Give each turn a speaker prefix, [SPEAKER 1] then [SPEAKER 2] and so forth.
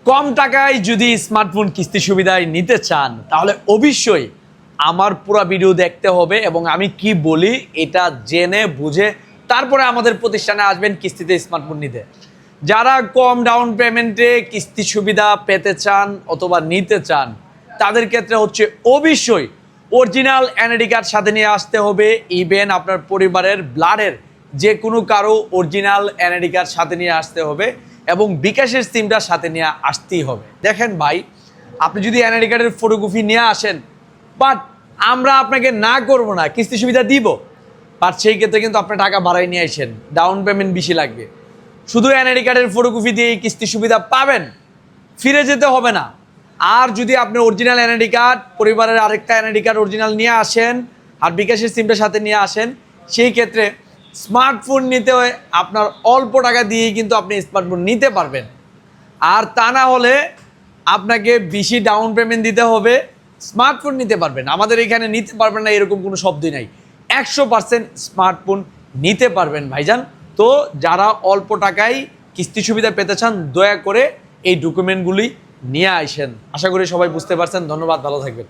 [SPEAKER 1] কম টাকায় যদি স্মার্টফোন কিস্তি সুবিধায় নিতে চান তাহলে অবশ্যই আমার পুরো ভিডিও দেখতে হবে এবং আমি কি বলি এটা জেনে বুঝে তারপরে আমাদের প্রতিষ্ঠানে আসবেন কিস্তিতে স্মার্টফোন নিতে। যারা কম ডাউন পেমেন্টে কিস্তি সুবিধা পেতে চান অথবা নিতে চান তাদের ক্ষেত্রে হচ্ছে অবশ্যই অরিজিনাল এনআইডি কার্ড সাথে নিয়ে আসতে হবে। ইভেন আপনার পরিবারের ব্লাডের যে কোনো কারো অরিজিনাল এনআইডি কার্ড সাথে নিয়ে আসতে হবে এবং বিকাশের সিমটা সাথে নিয়ে আসতেই হবে। দেখেন ভাই, আপনি যদি এনআইডি কার্ডের ফটোকপি নিয়ে আসেন বাট আমরা আপনাকে না করব না, কিস্তি সুবিধা দিব, বাট সেই ক্ষেত্রে কিন্তু আপনি টাকা বাড়াই নিয়ে আসেন, ডাউন পেমেন্ট বেশি লাগবে। শুধু এনআইডি কার্ডের ফটোকপি দিয়ে কিস্তি সুবিধা পাবেন, ফিরে যেতে হবে না। আর যদি আপনি অরিজিনাল এনআইডি কার্ড, পরিবারের আরেকটা এনআইডি কার্ড অরিজিনাল নিয়ে আসেন আর বিকাশের সিমটা সাথে নিয়ে আসেন, সেই ক্ষেত্রে স্মার্টফোন নিতে হয় আপনার অল্প টাকা দিয়েই কিন্তু আপনি স্মার্টফোন নিতে পারবেন। আর তা না হলে আপনাকে বেশি ডাউন পেমেন্ট দিতে হবে, স্মার্টফোন নিতে পারবেন। আমাদের এখানে নিতে পারবেন না এরকম কোনো শব্দই নাই, 100% স্মার্টফোন নিতে পারবেন ভাইজান। তো যারা অল্প টাকায় কিস্তি সুবিধা পেতে চান দয়া করে এই ডকুমেন্টগুলি নিয়ে আসেন। আশা করি সবাই বুঝতে পারছেন। ধন্যবাদ, ভালো থাকবেন।